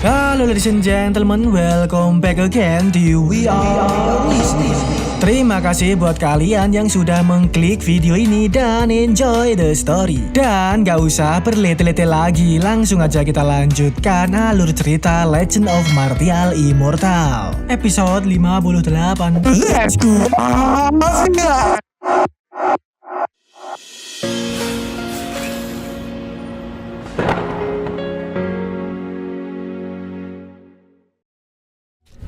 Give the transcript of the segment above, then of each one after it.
Halo ladies and gentlemen, welcome back again di We Are Listening. Terima kasih buat kalian yang sudah mengklik video ini dan enjoy the story. Dan gak usah berlete-lete lagi, langsung aja kita lanjutkan alur cerita Legend of Martial Immortal episode 58. Let's go!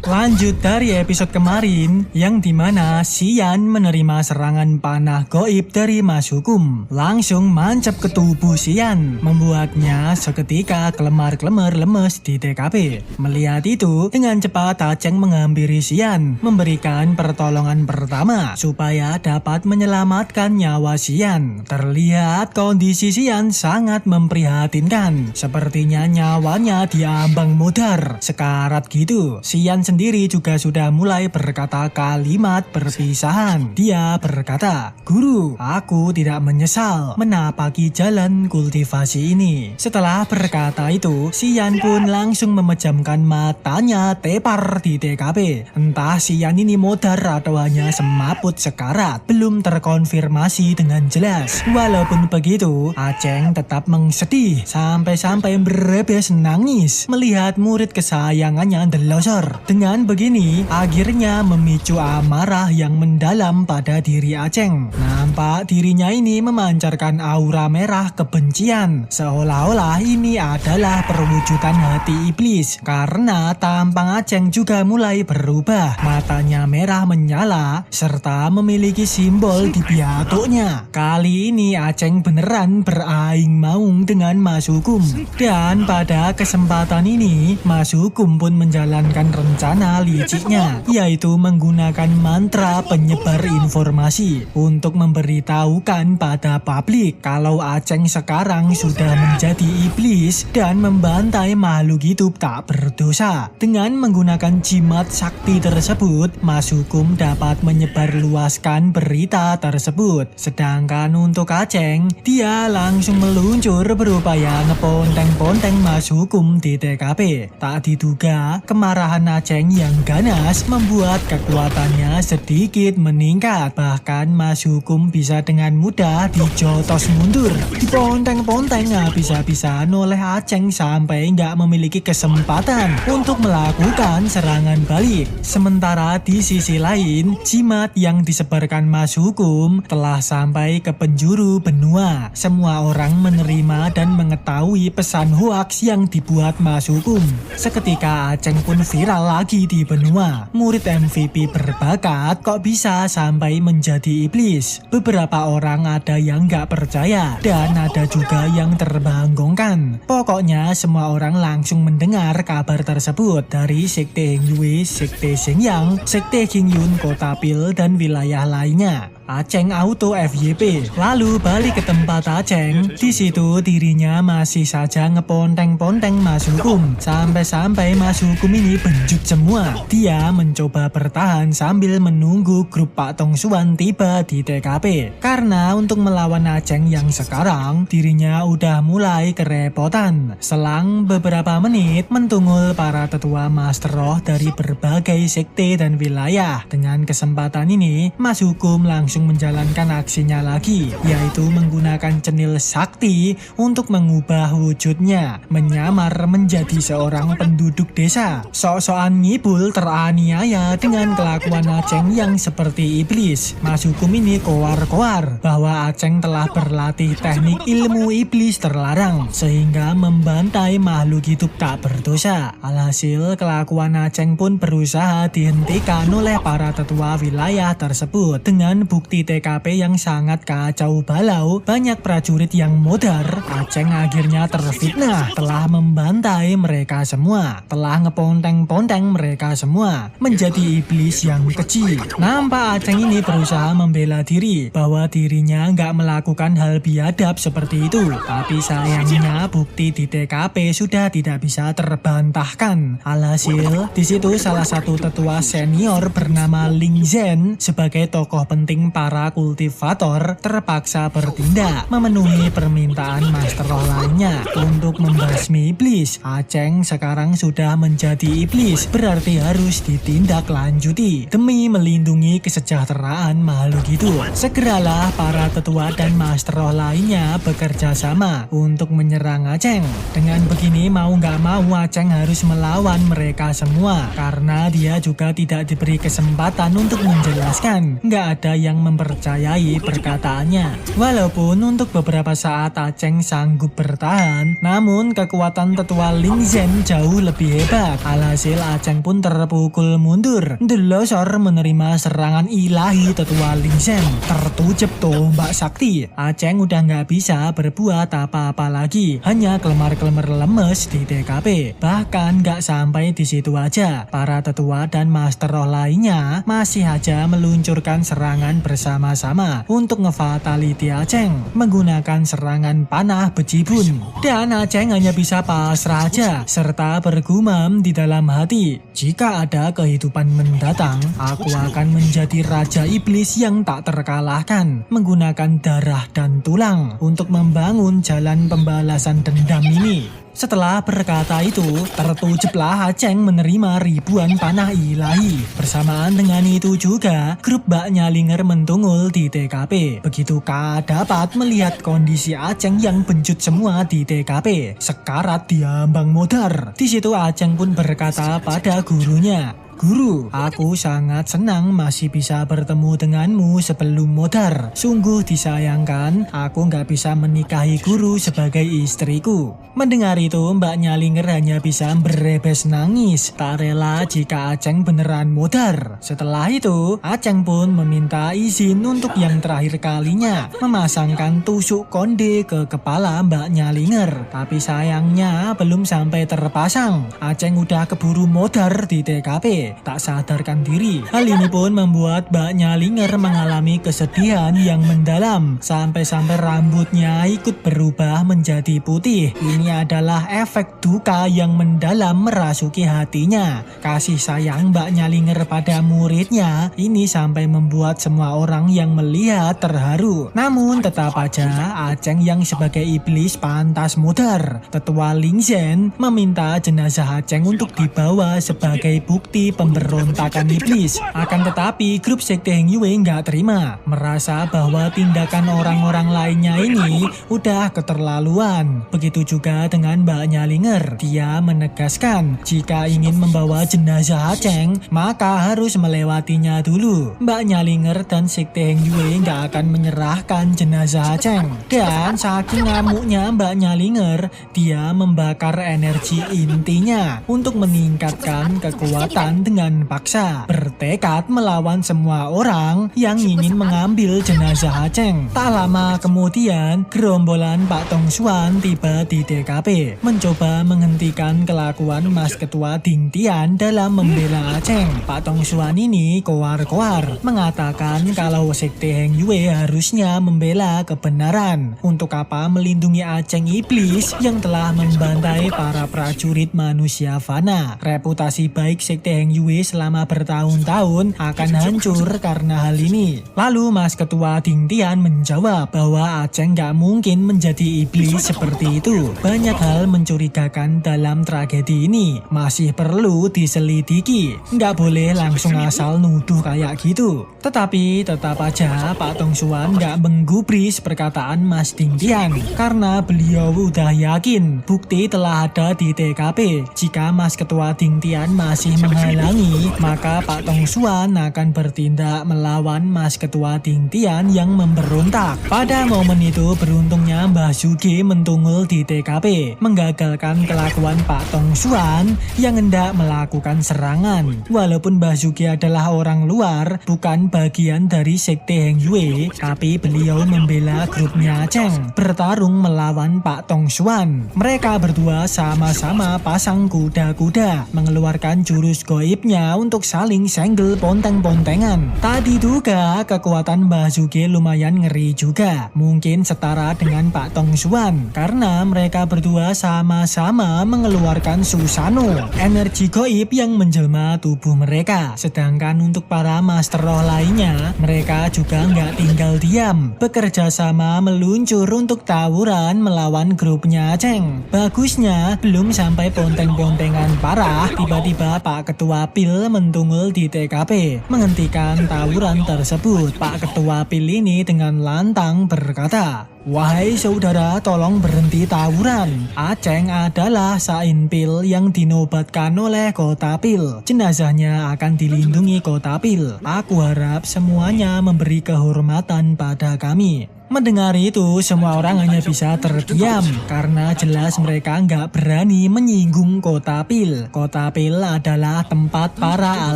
Lanjut dari episode kemarin, yang dimana Xian menerima serangan panah goib dari Mas Hukum. Langsung mancap ke tubuh Xian, membuatnya seketika kelemar-kelemar lemes di TKP. Melihat itu, dengan cepat Aceng menghampiri Xian, memberikan pertolongan pertama, supaya dapat menyelamatkan nyawa Xian. Terlihat kondisi Xian sangat memprihatinkan, sepertinya nyawanya diambang modar, sekarat gitu. Xian sendiri juga sudah mulai berkata kalimat perpisahan. Dia berkata, "Guru, aku tidak menyesal menapaki jalan kultivasi ini." Setelah berkata itu, Xian pun langsung memejamkan matanya tepar di TKP. Entah Xian ini modar atau hanya semaput sekarat, belum terkonfirmasi dengan jelas. Walaupun begitu, Aceng tetap mengsedih sampai-sampai berebes nangis melihat murid kesayangannya delosor. Dengan begini, akhirnya memicu amarah yang mendalam pada diri Aceng. Nampak dirinya ini memancarkan aura merah kebencian, seolah-olah ini adalah perwujudan hati iblis. Karena tampang Aceng juga mulai berubah, matanya merah menyala, serta memiliki simbol di biatuknya. Kali ini Aceng beneran beraing maung dengan Mas Hukum. Dan pada kesempatan ini, Mas Hukum pun menjalankan rencana liciknya, yaitu menggunakan mantra penyebar informasi untuk memberitahukan pada publik kalau Aceng sekarang sudah menjadi iblis dan membantai makhluk hidup tak berdosa. Dengan menggunakan jimat sakti tersebut, Mas Hukum dapat menyebarluaskan berita tersebut. Sedangkan untuk Aceng, dia langsung meluncur berupaya ngeponteng-ponteng Mas Hukum di TKP. Tak diduga, kemarahan Aceng yang ganas membuat kekuatannya sedikit meningkat. Bahkan Mas Hukum bisa dengan mudah dijotos mundur, diponteng-ponteng habis-habisan oleh Aceng sampai nggak memiliki kesempatan untuk melakukan serangan balik. Sementara di sisi lain, jimat yang disebarkan Mas Hukum telah sampai ke penjuru benua. Semua orang menerima dan mengetahui pesan hoaks yang dibuat Mas Hukum. Seketika Aceng pun viral lagi di benua. Murid MVP berbakat kok bisa sampai menjadi iblis. Beberapa orang ada yang gak percaya dan ada juga yang terbanggongkan. Pokoknya semua orang langsung mendengar kabar tersebut dari Sekte Hengyue, Sekte Shenyang, Sekte Qingyun, Kota Pil, dan wilayah lainnya. Aceng auto FYP, lalu balik ke tempat Aceng. Di situ dirinya masih saja ngeponteng-ponteng Mas Hukum, sampai-sampai Mas Hukum ini benjut semua. Dia mencoba bertahan sambil menunggu grup Pak Tong Xuan tiba di TKP. Karena untuk melawan Aceng yang sekarang, dirinya udah mulai kerepotan. Selang beberapa menit, mentunggul para tetua Master Roh dari berbagai sekte dan wilayah. Dengan kesempatan ini, Mas Hukum langsung menjalankan aksinya lagi, yaitu menggunakan cenil sakti untuk mengubah wujudnya, menyamar menjadi seorang penduduk desa. Sok-sokan ngibul teraniaya dengan kelakuan Aceng yang seperti iblis. Mas Hukum ini koar-koar bahwa Aceng telah berlatih teknik ilmu iblis terlarang, sehingga membantai makhluk hidup tak berdosa. Alhasil kelakuan Aceng pun berusaha dihentikan oleh para tetua wilayah tersebut. Dengan bukti TKP yang sangat kacau balau, banyak prajurit yang modar, Aceng akhirnya terfitnah, telah membantai mereka semua, telah ngeponteng-ponteng mereka semua, menjadi iblis yang kecil. Nampak Aceng ini berusaha membela diri, bahwa dirinya nggak melakukan hal biadab seperti itu. Tapi sayangnya bukti di TKP sudah tidak bisa terbantahkan. Alhasil, di situ salah satu tetua senior bernama Ling Zhen sebagai tokoh penting para kultivator terpaksa bertindak memenuhi permintaan Master Roh lainnya untuk membasmi iblis. Aceng sekarang sudah menjadi iblis, berarti harus ditindaklanjuti demi melindungi kesejahteraan makhluk itu. Segeralah para tetua dan Master Roh lainnya bekerja sama untuk menyerang Aceng. Dengan begini mau nggak mau Aceng harus melawan mereka semua karena dia juga tidak diberi kesempatan untuk menjelaskan. Nggak ada yang mempercayai perkataannya. Walaupun untuk beberapa saat Aceng sanggup bertahan, namun kekuatan tetua Ling Zhen jauh lebih hebat. Alhasil Aceng pun terpukul mundur. Delosor menerima serangan ilahi tetua Ling Zhen. Tertujup tombak sakti. Aceng udah nggak bisa berbuat apa-apa lagi. Hanya kelemar-kelemar lemes di TKP. Bahkan nggak sampai di situ aja. Para tetua dan Master Roh lainnya masih aja meluncurkan serangan bersama-sama untuk ngefatality Aceng menggunakan serangan panah bejibun. Dan Aceng hanya bisa pasrah aja serta bergumam di dalam hati, jika ada kehidupan mendatang, aku akan menjadi raja iblis yang tak terkalahkan, menggunakan darah dan tulang untuk membangun jalan pembalasan dendam ini. Setelah berkata itu, tertujuplah Aceng menerima ribuan panah ilahi. Bersamaan dengan itu juga, grup Mbak Nyalinger mentungul di TKP. Begitu dapat melihat kondisi Aceng yang bencut semua di TKP. Sekarat diambang modar. Di situ Aceng pun berkata pada gurunya, "Guru, aku sangat senang masih bisa bertemu denganmu sebelum modar. Sungguh disayangkan, aku nggak bisa menikahi guru sebagai istriku." Mendengar itu, Mbak Nyalinger hanya bisa berebes nangis. Tak rela jika Aceng beneran modar. Setelah itu, Aceng pun meminta izin untuk yang terakhir kalinya memasangkan tusuk konde ke kepala Mbak Nyalinger. Tapi sayangnya belum sampai terpasang. Aceng udah keburu modar di TKP. Tak sadarkan diri. Hal ini pun membuat Mbak Nyalinger mengalami kesedihan yang mendalam. Sampai-sampai rambutnya ikut berubah menjadi putih. Ini adalah efek duka yang mendalam merasuki hatinya. Kasih sayang Mbak Nyalinger pada muridnya ini sampai membuat semua orang yang melihat terharu. Namun tetap aja Aceng yang sebagai iblis pantas modar. Tetua Ling Zhen meminta jenazah Aceng untuk dibawa sebagai bukti pemberontakan iblis. Akan tetapi grup sekte Heng Yue nggak terima, merasa bahwa tindakan orang-orang lainnya ini udah keterlaluan. Begitu juga dengan Mbak Nyalinger. Dia menegaskan jika ingin membawa jenazah Aceng maka harus melewatinya dulu. Mbak Nyalinger dan sekte Heng Yue nggak akan menyerahkan jenazah Aceng. Dan saking ngamuknya Mbak Nyalinger, dia membakar energi intinya untuk meningkatkan kekuatan dengan paksa, bertekad melawan semua orang yang ingin mengambil jenazah Aceng. Tak lama kemudian, gerombolan Pak Tong Xuan tiba di TKP, mencoba menghentikan kelakuan Mas Ketua Ding Tian dalam membela Aceng. Pak Tong Xuan ini koar-koar, mengatakan kalau sekte Heng Yue harusnya membela kebenaran. Untuk apa melindungi Aceng iblis yang telah membantai para prajurit manusia fana? Reputasi baik sekte Heng Yue selama bertahun-tahun akan hancur karena hal ini. Lalu Mas Ketua Ding Tian menjawab bahwa Aceng gak mungkin menjadi iblis seperti itu. Banyak hal mencurigakan dalam tragedi ini, masih perlu diselidiki. Nggak boleh langsung asal nuduh kayak gitu. Tetapi tetap aja Pak Tong Xuan nggak menggubris perkataan Mas Ding Tian karena beliau udah yakin bukti telah ada di TKP. Jika Mas Ketua Ding Tian masih menghalangi, maka Pak Tong Xuan akan bertindak melawan Mas Ketua Ding Tian yang memberontak. Pada momen itu beruntungnya Mbah Zhuge mentungul di TKP, menggagalkan kelakuan Pak Tong Xuan yang hendak melakukan serangan. Walaupun Mbah Zhuge adalah orang luar, bukan bagian dari sekte Heng Yue, tapi beliau membela grupnya Aceng bertarung melawan Pak Tong Xuan. Mereka berdua sama-sama pasang kuda-kuda, mengeluarkan jurus goib goibnya untuk saling senggel ponteng-pontengan. Tak diduga kekuatan Basuke lumayan ngeri juga. Mungkin setara dengan Pak Tong Xuan karena mereka berdua sama-sama mengeluarkan Susanoo, energi goib yang menjelma tubuh mereka. Sedangkan untuk para master roh lainnya, mereka juga nggak tinggal diam, bekerja sama meluncur untuk tawuran melawan grupnya Aceng. Bagusnya belum sampai ponteng-pontengan parah, tiba-tiba Pak Ketua PIL mentungul di TKP, menghentikan tawuran tersebut. Pak Ketua PIL ini dengan lantang berkata, "Wahai saudara, tolong berhenti tawuran. Aceng adalah Sainpil yang dinobatkan oleh Kota Pil. Jenazahnya akan dilindungi Kota Pil. Aku harap semuanya memberi kehormatan pada kami." Mendengar itu, semua orang hanya bisa terdiam karena jelas mereka nggak berani menyinggung Kota Pil. Kota Pil adalah tempat para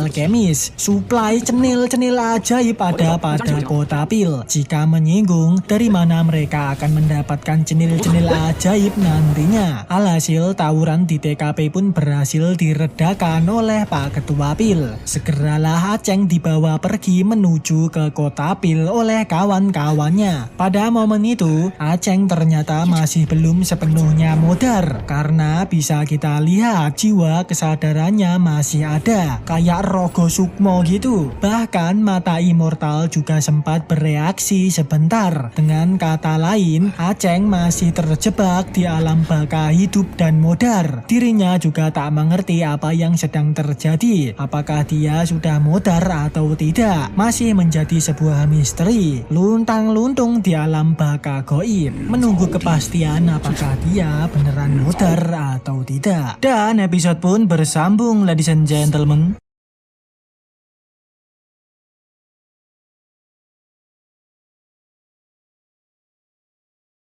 alkemis. Suplai cenil-cenil ajaib ada pada Kota Pil. Jika menyinggung, dari mana mereka akan mendapatkan cenil-cenil ajaib nantinya? Alhasil, tawuran di TKP pun berhasil diredakan oleh Pak Ketua Pil. Segeralah Aceng dibawa pergi menuju ke Kota Pil oleh kawan-kawannya. Pada momen itu, Aceng ternyata masih belum sepenuhnya modar karena bisa kita lihat jiwa kesadarannya masih ada, kayak Rogo Sukmo gitu. Bahkan mata immortal juga sempat bereaksi sebentar. Dengan kata lain, Aceng masih terjebak di alam baka hidup dan modar. Dirinya juga tak mengerti apa yang sedang terjadi. Apakah dia sudah modar atau tidak? Masih menjadi sebuah misteri. Luntang-luntung di alam baka goib, menunggu kepastian apakah dia beneran modar atau tidak. Dan episode pun bersambung, ladies and gentlemen.